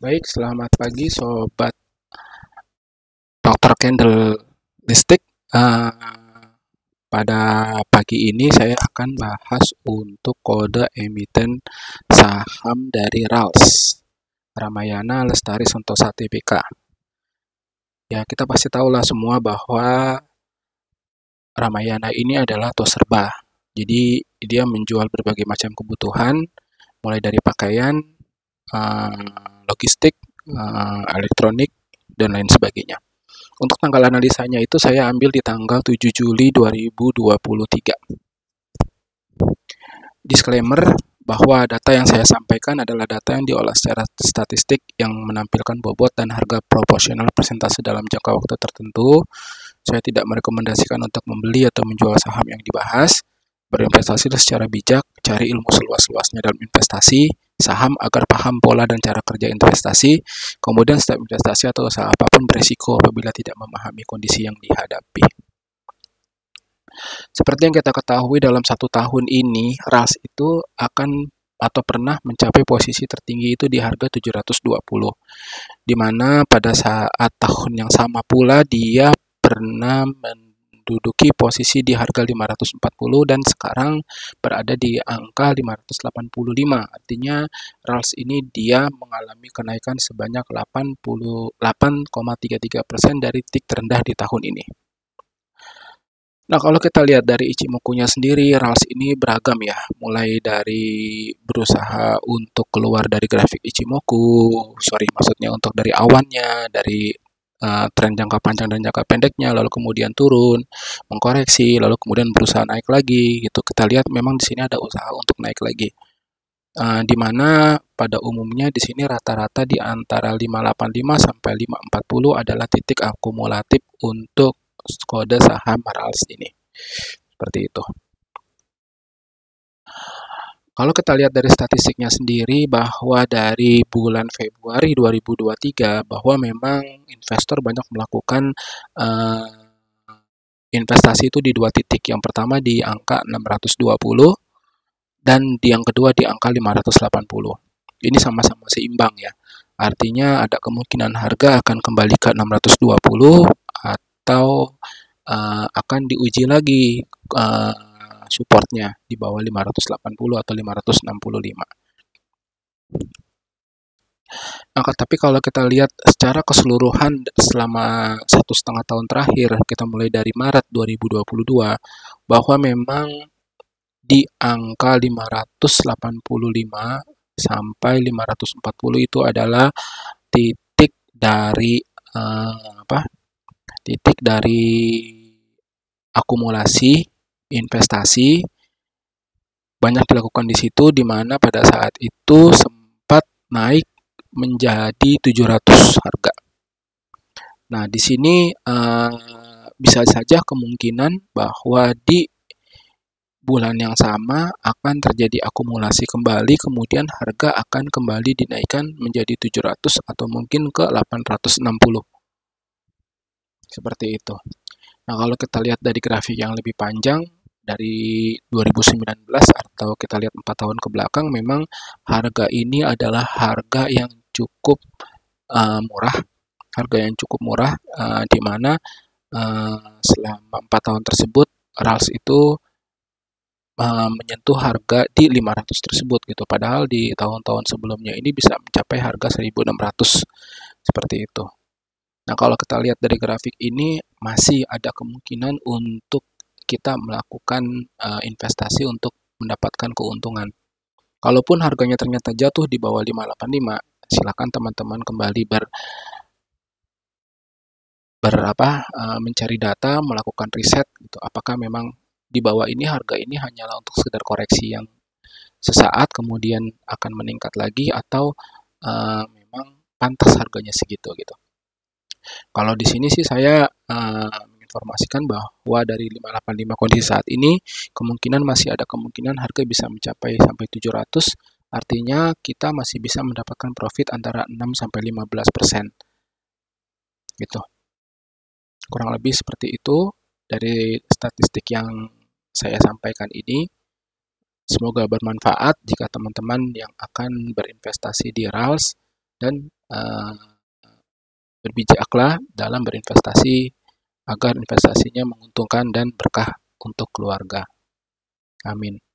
Baik, selamat pagi Sobat Dr. Candlestick. Pada pagi ini saya akan bahas untuk kode emiten saham dari RALS, Ramayana Lestari Sentosa Tbk. Ya, kita pasti tahulah semua bahwa Ramayana ini adalah toko serba. Jadi dia menjual berbagai macam kebutuhan, mulai dari pakaian, logistik, elektronik, dan lain sebagainya. Untuk tanggal analisanya itu saya ambil di tanggal 7 Juli 2023. Disclaimer bahwa data yang saya sampaikan adalah data yang diolah secara statistik yang menampilkan bobot dan harga proporsional persentase dalam jangka waktu tertentu. Saya tidak merekomendasikan untuk membeli atau menjual saham yang dibahas. Berinvestasi secara bijak, cari ilmu seluas-luasnya dalam investasi saham agar paham pola dan cara kerja investasi. Kemudian setiap investasi atau usaha apapun berisiko apabila tidak memahami kondisi yang dihadapi. Seperti yang kita ketahui dalam 1 tahun ini, RALS itu akan atau pernah mencapai posisi tertinggi itu di harga 720, di mana pada saat tahun yang sama pula dia pernah menduduki posisi di harga 540 dan sekarang berada di angka 585. Artinya RALS ini dia mengalami kenaikan sebanyak 88,33% dari titik terendah di tahun ini. Nah, kalau kita lihat dari Ichimoku-nya sendiri, RALS ini beragam ya, mulai dari berusaha untuk keluar dari grafik Ichimoku, maksudnya untuk dari awannya, dari tren jangka panjang dan jangka pendeknya, lalu kemudian turun, mengkoreksi, lalu kemudian berusaha naik lagi, gitu. Kita lihat memang di sini ada usaha untuk naik lagi. Di mana pada umumnya di sini rata-rata di antara 585 sampai 540 adalah titik akumulatif untuk kode saham RALS ini. Seperti itu. Kalau kita lihat dari statistiknya sendiri bahwa dari bulan Februari 2023 bahwa memang investor banyak melakukan investasi itu di 2 titik. Yang pertama di angka 620 dan yang kedua di angka 580. Ini sama-sama seimbang ya. Artinya ada kemungkinan harga akan kembali ke 620 atau akan diuji lagi supportnya di bawah 580 atau 565. Nah, tapi kalau kita lihat secara keseluruhan selama 1,5 tahun terakhir, kita mulai dari Maret 2022, bahwa memang di angka 585 sampai 540 itu adalah titik dari titik dari akumulasi investasi banyak dilakukan di situ, di mana pada saat itu sempat naik menjadi 700 harga. Nah, di sini bisa saja kemungkinan bahwa di bulan yang sama akan terjadi akumulasi kembali, kemudian harga akan kembali dinaikkan menjadi 700 atau mungkin ke 860. Seperti itu. Nah, kalau kita lihat dari grafik yang lebih panjang, dari 2019 atau kita lihat 4 tahun ke belakang, memang harga ini adalah harga yang cukup murah, di mana selama 4 tahun tersebut RALS itu menyentuh harga di 500 tersebut gitu. Padahal di tahun-tahun sebelumnya ini bisa mencapai harga 1.600 seperti itu. Nah, kalau kita lihat dari grafik ini masih ada kemungkinan untuk kita melakukan investasi untuk mendapatkan keuntungan. Kalaupun harganya ternyata jatuh di bawah 585, silakan teman-teman kembali mencari data, melakukan riset gitu. Apakah memang di bawah ini harga ini hanyalah untuk sekedar koreksi yang sesaat kemudian akan meningkat lagi atau memang pantas harganya segitu gitu. Kalau di sini sih saya menginformasikan bahwa dari 585 kondisi saat ini kemungkinan masih ada kemungkinan harga bisa mencapai sampai 700, artinya kita masih bisa mendapatkan profit antara 6 sampai 15%. Gitu. Kurang lebih seperti itu dari statistik yang saya sampaikan ini. Semoga bermanfaat jika teman-teman yang akan berinvestasi di RALS dan berbijaklah dalam berinvestasi agar investasinya menguntungkan dan berkah untuk keluarga. Amin.